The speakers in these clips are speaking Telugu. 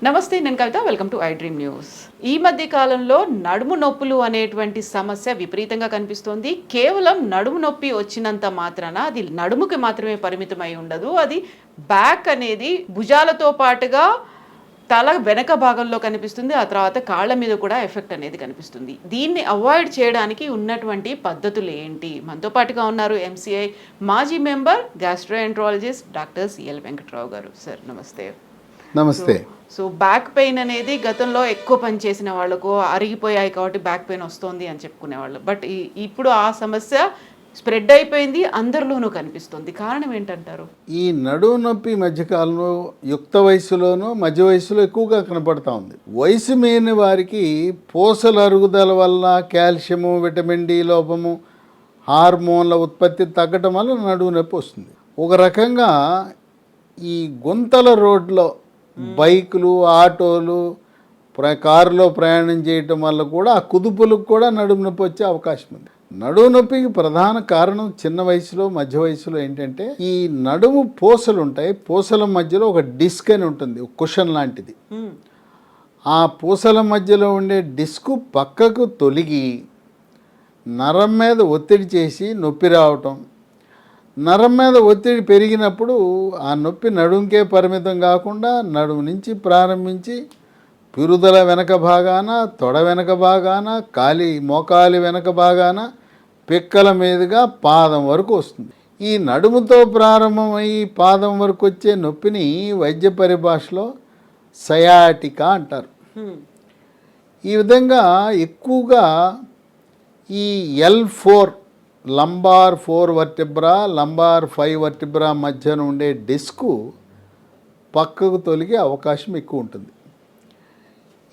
నమస్తే, నేను Kavitha. Welcome to I dream news. ఈ మధ్య కాలంలో నడుము నొప్పులు అనేటువంటి సమస్య విపరీతంగా కనిపిస్తోంది. కేవలం నడుము నొప్పి వచ్చినంత మాత్రాన అది నడుముకి మాత్రమే పరిమితమై ఉండదు. అది బ్యాక్ అనేది భుజాలతో పాటుగా తల వెనక భాగంలో కనిపిస్తుంది. ఆ తర్వాత కాళ్ళ మీద కూడా ఎఫెక్ట్ అనేది కనిపిస్తుంది. దీన్ని అవాయిడ్ చేయడానికి ఉన్నటువంటి పద్ధతులు ఏంటి? మనతో పాటుగా ఉన్నారు ఎంసీఐ మాజీ member gastroenterologist doctor CL Venkatrao గారు. సార్ నమస్తే. నమస్తే. సో బ్యాక్ పెయిన్ అనేది గతంలో ఎక్కువ పని చేసిన వాళ్ళకు అరిగిపోయాయి కాబట్టి బ్యాక్ పెయిన్ వస్తుంది అని చెప్పుకునేవాళ్ళు. బట్ ఇప్పుడు ఆ సమస్య స్ప్రెడ్ అయిపోయింది, అందరిలోనూ కనిపిస్తుంది. కారణం ఏంటంటారు? ఈ నడుము నొప్పి మధ్యకాలంలో యుక్త వయసులోనూ మధ్య వయసులో ఎక్కువగా కనపడతా ఉంది. వయసు మీరిన వారికి పూసల అరుగుదల వల్ల కాల్షియము, విటమిన్ డి లోపము, హార్మోన్ల ఉత్పత్తి తగ్గటం వల్ల నడుము నొప్పి వస్తుంది. ఒక రకంగా ఈ గుంతల రోడ్లో బైకులు, ఆటోలు, కారులో ప్రయాణం చేయటం వల్ల కూడా ఆ కుదుపులకు కూడా నడుము నొప్పి వచ్చే అవకాశం ఉంది. నడుము నొప్పికి ప్రధాన కారణం చిన్న వయసులో మధ్య వయసులో ఏంటంటే ఈ నడుము పూసలు ఉంటాయి. పూసల మధ్యలో ఒక డిస్క్ అని ఉంటుంది, ఒక కుషన్ లాంటిది. ఆ పూసల మధ్యలో ఉండే డిస్క్ పక్కకు తొలగి నరం మీద ఒత్తిడి చేసి నొప్పి రావటం. నరం మీద ఒత్తిడి పెరిగినప్పుడు ఆ నొప్పి నడుముకే పరిమితం కాకుండా నడుము నుంచి ప్రారంభించి పిరుదల వెనక భాగాన, తొడ వెనక భాగాన, మోకాలి వెనక భాగాన, పిక్కల మీదుగా పాదం వరకు వస్తుంది. ఈ నడుముతో ప్రారంభమై పాదం వరకు వచ్చే నొప్పిని వైద్య పరిభాషలో సయాటికా అంటారు. ఈ విధంగా ఎక్కువగా ఈ L4 lumbar 4 vertebra, lumbar 5 vertebra మధ్యన ఉండే డిస్కు పక్కకు తొలగే అవకాశం ఎక్కువ ఉంటుంది.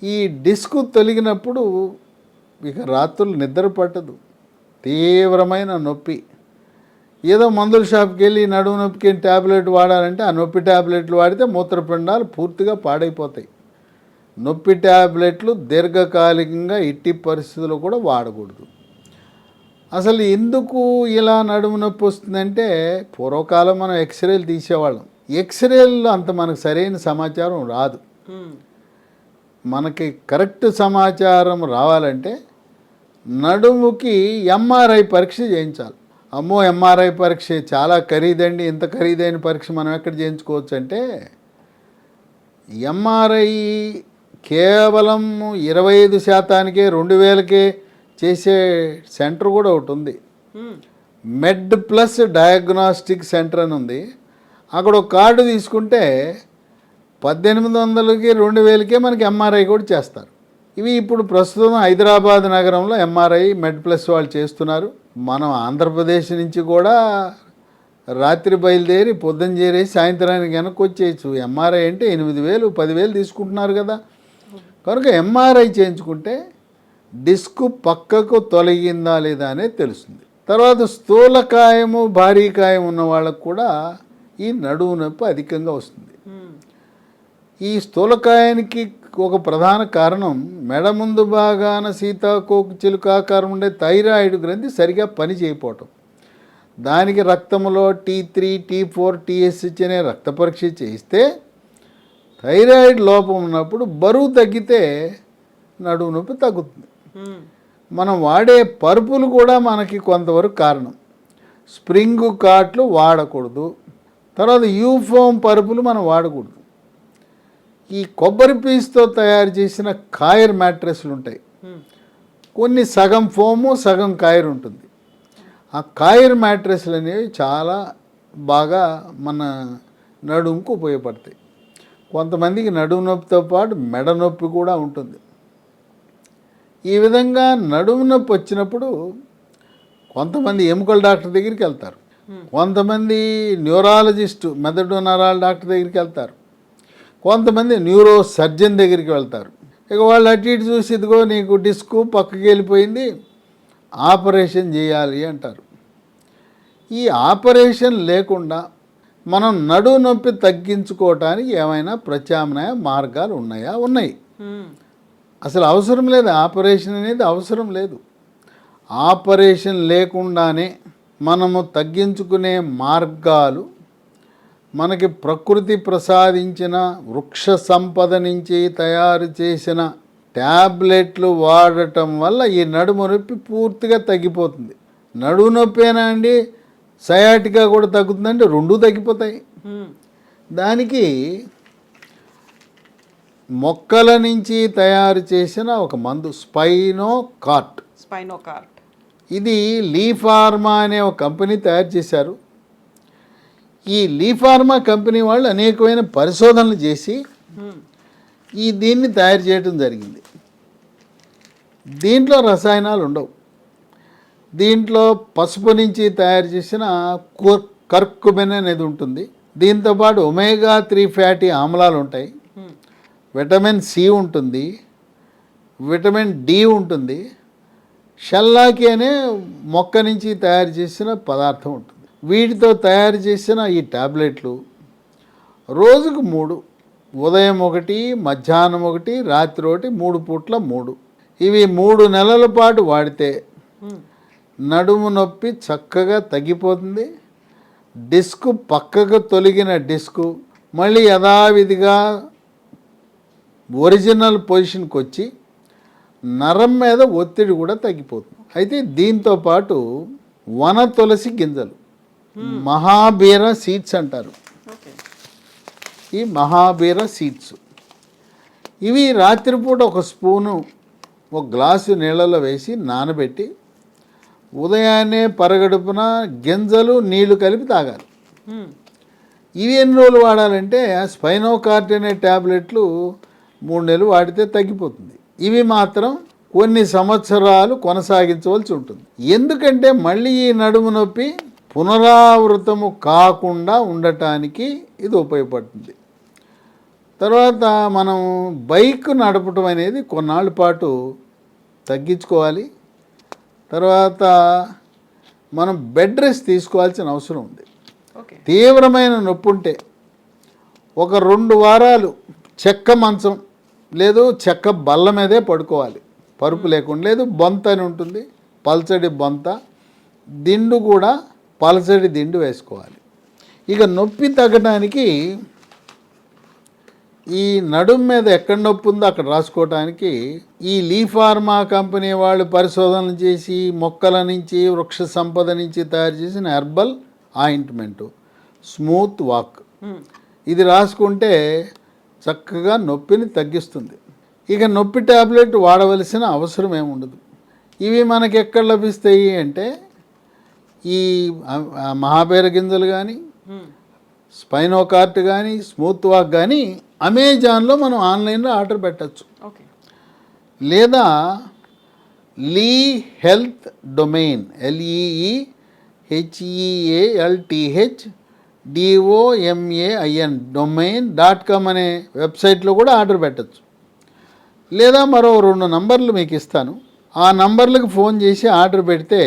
ఈ డిస్కు తొలగినప్పుడు ఇక రాత్రులు నిద్ర పట్టదు, తీవ్రమైన నొప్పి. ఏదో మందుల షాప్కి వెళ్ళి నడుము నొప్పికి ట్యాబ్లెట్ వాడాలంటే ఆ నొప్పి ట్యాబ్లెట్లు వాడితే మూత్రపిండాలు పూర్తిగా పాడైపోతాయి. నొప్పి ట్యాబ్లెట్లు దీర్ఘకాలికంగా ఎట్టి పరిస్థితుల్లో కూడా వాడకూడదు. అసలు ఎందుకు ఇలా నడుము నొప్పి వస్తుందంటే పూర్వకాలం మనం ఎక్స్రేలు తీసేవాళ్ళం. ఎక్స్రేల్లో అంత మనకు సరైన సమాచారం రాదు. మనకి కరెక్ట్ సమాచారం రావాలంటే నడుముకి ఎంఆర్ఐ పరీక్ష చేయించాలి. అమ్మో, ఎంఆర్ఐ పరీక్ష చాలా ఖరీదండి, ఇంత ఖరీదైన పరీక్ష మనం ఎక్కడ చేయించుకోవచ్చు అంటే ఎంఆర్ఐ కేవలం 25%కే 2000కే చేసే సెంటర్ కూడా ఒకటి ఉంది. మెడ్ ప్లస్ డయాగ్నాస్టిక్ సెంటర్ అని ఉంది. అక్కడ ఒక కార్డు తీసుకుంటే 1800కి 2000కే మనకి ఎంఆర్ఐ కూడా చేస్తారు. ఇవి ఇప్పుడు ప్రస్తుతం హైదరాబాద్ నగరంలో ఎంఆర్ఐ మెడ్ ప్లస్ వాళ్ళు చేస్తున్నారు. మనం ఆంధ్రప్రదేశ్ నుంచి కూడా రాత్రి బయలుదేరి పొద్దున చేరేసి సాయంత్రానికి వెనక్కి వచ్చేయచ్చు. ఎంఆర్ఐ అంటే 8000, 10,000 తీసుకుంటున్నారు కదా. కనుక ఎంఆర్ఐ చేయించుకుంటే డిస్కు పక్కకు తొలగిందా లేదా అనేది తెలుస్తుంది. తర్వాత స్థూలకాయము, భారీకాయం ఉన్న వాళ్ళకు కూడా ఈ నడుము నొప్పి అధికంగా వస్తుంది. ఈ స్థూలకాయానికి ఒక ప్రధాన కారణం మెడ ముందు భాగాన సీతాకోక చిలుకాకారం ఉండే థైరాయిడ్ గ్రంథి సరిగా పని చేయకపోవటం. దానికి రక్తంలో T3, T4, TSH అనే రక్త పరీక్ష చేయిస్తే థైరాయిడ్ లోపం ఉన్నప్పుడు బరువు తగ్గితే నడుము నొప్పి తగ్గుతుంది. మనం వాడే పరుపులు కూడా మనకి కొంతవరకు కారణం. స్ప్రింగ్ కాట్లు వాడకూడదు. తర్వాత యూఫోమ్ పరుపులు మనం వాడకూడదు. ఈ కొబ్బరి పీచుతో తయారు చేసిన కాయర్ మ్యాట్రెస్లు ఉంటాయి. కొన్ని సగం ఫోము సగం కాయర్ ఉంటుంది. ఆ కాయర్ మ్యాట్రెస్లు అనేవి చాలా బాగా మన నడుముకు ఉపయోగపడతాయి. కొంతమందికి నడుము నొప్పితో పాటు మెడ నొప్పి కూడా ఉంటుంది. ఈ విధంగా నడుము నొప్పి వచ్చినప్పుడు కొంతమంది ఎముకల డాక్టర్ దగ్గరికి వెళ్తారు, కొంతమంది న్యూరాలజిస్టు మెదడు నరాల డాక్టర్ దగ్గరికి వెళ్తారు, కొంతమంది న్యూరో సర్జన్ దగ్గరికి వెళ్తారు. ఇక వాళ్ళు అటు ఇటు చూసి ఇదిగో నీకు డిస్కు పక్కకి వెళ్ళిపోయింది, ఆపరేషన్ చేయాలి అంటారు. ఈ ఆపరేషన్ లేకుండా మనం నడుము నొప్పి తగ్గించుకోవటానికి ఏమైనా ప్రత్యామ్నాయ మార్గాలు ఉన్నాయా? ఉన్నాయి. అసలు అవసరం లేదు, ఆపరేషన్ అనేది అవసరం లేదు. ఆపరేషన్ లేకుండానే మనము తగ్గించుకునే మార్గాలు మనకి ప్రకృతి ప్రసాదించిన వృక్ష సంపద నుంచి తయారు చేసిన ట్యాబ్లెట్లు వాడటం వల్ల ఈ నడుము నొప్పి పూర్తిగా తగ్గిపోతుంది. నడుము నొప్పేనా అండి సయాటికా కూడా తగ్గుతుందంటే రెండూ తగ్గిపోతాయి. దానికి మొక్కల నుంచి తయారు చేసిన ఒక మందు స్పైనోకార్ట్. ఇది లీఫార్మా అనే ఒక కంపెనీ తయారు చేశారు. ఈ లీఫార్మా కంపెనీ వాళ్ళు అనేకమైన పరిశోధనలు చేసి దీన్ని తయారు చేయడం జరిగింది. దీంట్లో రసాయనాలు ఉండవు. దీంట్లో పసుపు నుంచి తయారు చేసిన కర్కుమెన్ అనేది ఉంటుంది. దీంతోపాటు ఒమేగా-3 ఫ్యాటీ ఆమ్లాలు ఉంటాయి, విటమిన్ సి ఉంటుంది, విటమిన్ డి ఉంటుంది, షల్లాకి అనే మొక్క నుంచి తయారు చేసిన పదార్థం ఉంటుంది. వీటితో తయారు చేసిన ఈ టాబ్లెట్లు రోజుకు 3, ఉదయం 1, మధ్యాహ్నం 1, రాత్రి 1, 3 పూట్ల 3. ఇవి 3 నెలల పాటు వాడితే నడుము నొప్పి చక్కగా తగ్గిపోతుంది. డిస్క్ పక్కకు తొలగిన డిస్కు మళ్ళీ యథావిధిగా ఒరిజినల్ పొజిషన్కి వచ్చి నరం మీద ఒత్తిడి కూడా తగ్గిపోతుంది. అయితే దీంతో పాటు వన తులసి గింజలు, మహాబీర సీడ్స్ అంటారు. ఈ మహాబీర సీడ్స్ ఇవి రాత్రిపూట 1 స్పూను 1 గ్లాసు నీళ్ళలో వేసి నానబెట్టి ఉదయాన్నే పరగడుపున గింజలు నీళ్లు కలిపి తాగాలి. ఇవి ఎన్ని రోజులు వాడాలంటే స్పైనోకార్ట్ అనే ట్యాబ్లెట్లు 3 నెలలు వాడితే తగ్గిపోతుంది. ఇవి మాత్రం కొన్ని సంవత్సరాలు కొనసాగించవలసి ఉంటుంది. ఎందుకంటే మళ్ళీ ఈ నడుము నొప్పి పునరావృతము కాకుండా ఉండటానికి ఇది ఉపయోగపడుతుంది. తర్వాత మనం బైక్ నడపటం అనేది కొన్నాళ్ళ పాటు తగ్గించుకోవాలి. తర్వాత మనం బెడ్ రెస్ట్ తీసుకోవాల్సిన అవసరం ఉంది. తీవ్రమైన నొప్పి ఉంటే ఒక 2 వారాలు చెక్క మంచం లేదు చెక్క బల్ల మీదే పడుకోవాలి, పరుపు లేకుండా. లేదు బొంత అని ఉంటుంది, పల్చడి బొంత, దిండు కూడా పలచడి దిండు వేసుకోవాలి. ఇక నొప్పి తగ్గడానికి ఈ నడుము మీద ఎక్కడ నొప్పి ఉందో అక్కడ రాసుకోవటానికి ఈ లీఫార్మా కంపెనీ వాళ్ళు పరిశోధనలు చేసి మొక్కల నుంచి వృక్ష సంపద నుంచి తయారు చేసిన హెర్బల్ ఆయింట్మెంటు స్మూత్ వాక్, ఇది రాసుకుంటే చక్కగా నొప్పిని తగ్గిస్తుంది. ఇక నొప్పి ట్యాబ్లెట్ వాడవలసిన అవసరం ఏముండదు. ఇవి మనకి ఎక్కడ లభిస్తాయి అంటే ఈ మహాబీర గింజలు కానీ, స్పైనోకార్ట్ కానీ, స్మూత్ వాక్ కానీ అమెజాన్లో మనం ఆన్లైన్లో ఆర్డర్ పెట్టచ్చు. లేదా లీ హెల్త్ డొమైన్ LEEHEALTH domain.com అనే వెబ్సైట్లో కూడా ఆర్డర్ పెట్టచ్చు. లేదా మరో 2 నంబర్లు మీకు ఇస్తాను. ఆ నంబర్లకు ఫోన్ చేసి ఆర్డర్ పెడితే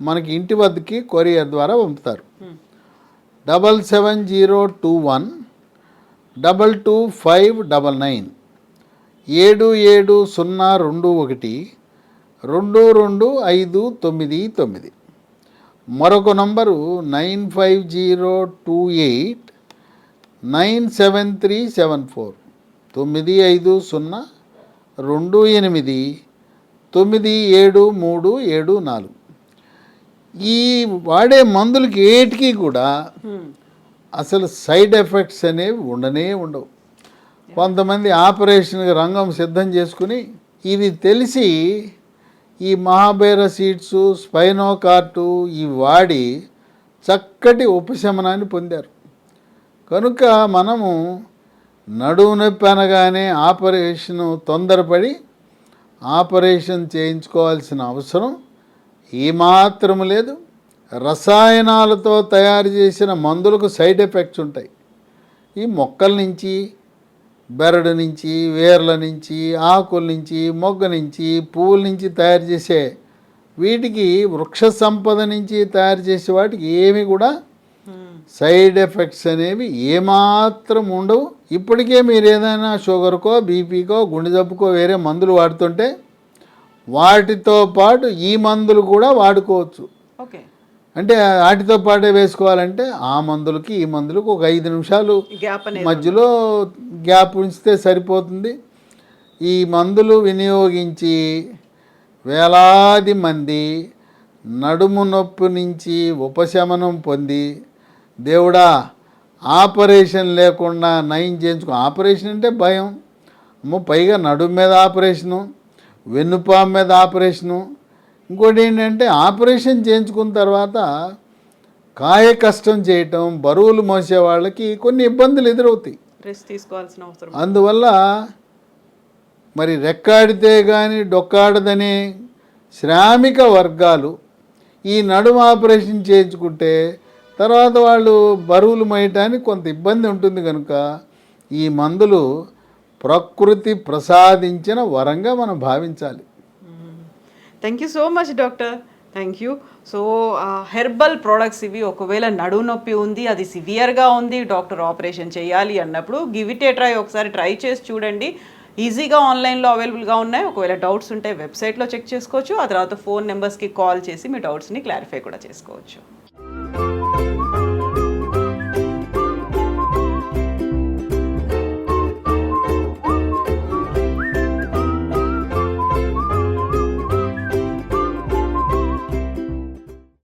మనకి ఇంటి వద్దకి కొరియర్ ద్వారా పంపుతారు. 77021 22599 770221 222599. మరొక నంబరు 95028 97374 95028 9734. ఈ వాడే మందులకి ఏటికి కూడా అసలు సైడ్ ఎఫెక్ట్స్ అనేవి ఉండవు. కొంతమంది ఆపరేషన్కి రంగం సిద్ధం చేసుకుని ఇది తెలిసి ఈ మహాబీర సీడ్స్, స్పైనోకార్టు ఇవి వాడి చక్కటి ఉపశమనాన్ని పొందారు. కనుక మనము నడుము నొప్పి అనగానే తొందరపడి ఆపరేషన్ చేయించుకోవాల్సిన అవసరం ఏమాత్రం లేదు. రసాయనాలతో తయారు చేసిన మందులకు సైడ్ ఎఫెక్ట్స్ ఉంటాయి. ఈ మొక్కల నుంచి, బెరడు నుంచి, వేర్ల నుంచి, ఆకుల నుంచి, మొగ్గ నుంచి, పువ్వుల నుంచి తయారు చేసే వీటికి వృక్ష సంపద నుంచి తయారు చేసే వాటికి ఏమి కూడా సైడ్ ఎఫెక్ట్స్ అనేవి ఏమాత్రం ఉండవు. ఇప్పటికే మీరు ఏదైనా షుగర్కో, బీపీకో, గుండె జబ్బుకో వేరే మందులు వాడుతుంటే వాటితో పాటు ఈ మందులు కూడా వాడుకోవచ్చు. అంటే వాటితో పాటే వేసుకోవాలంటే ఆ మందులకి ఈ మందులకు ఒక 5 నిమిషాలు గ్యాప్ అనేది మధ్యలో గ్యాప్ ఉంచితే సరిపోతుంది. ఈ మందులు వినియోగించి వేలాది మంది నడుము నొప్పి నుంచి ఉపశమనం పొంది దేవుడా ఆపరేషన్ లేకుండా నయం చేయించుకో. ఆపరేషన్ అంటే భయం, అమ్మో పైగా నడుము మీద ఆపరేషను, వెన్నుపాము మీద ఆపరేషను. ఇంకోటి ఏంటంటే ఆపరేషన్ చేయించుకున్న తర్వాత కాయ కష్టం చేయటం, బరువులు మోసే వాళ్ళకి కొన్ని ఇబ్బందులు ఎదురవుతాయి. రెస్ట్ తీసుకోవాల్సిన అవసరం. అందువల్ల మరి రెక్కాడితే కానీ డొక్కాడదనే శ్రామిక వర్గాలు ఈ నడుము ఆపరేషన్ చేయించుకుంటే తర్వాత వాళ్ళు బరువులు మోయటానికి కొంత ఇబ్బంది ఉంటుంది కనుక ఈ మందులు ప్రకృతి ప్రసాదించిన వరంగా మనం భావించాలి. Thank you so much doctor, thank you. So herbal products ఇవి. ఒకవేళ నడుము నొప్పి ఉంది, అది సివియర్గా ఉంది, డాక్టర్ ఆపరేషన్ చేయాలి అన్నప్పుడు గివ్ ఇట్ ఏ ట్రై. ఒకసారి ట్రై చేసి చూడండి. ఈజీగా ఆన్లైన్లో అవైలబుల్గా ఉన్నాయి. ఒకవేళ డౌట్స్ ఉంటే వెబ్సైట్లో చెక్ చేసుకోవచ్చు. ఆ తర్వాత ఫోన్ నెంబర్స్కి కాల్ చేసి మీ డౌట్స్ని క్లారిఫై కూడా చేసుకోవచ్చు.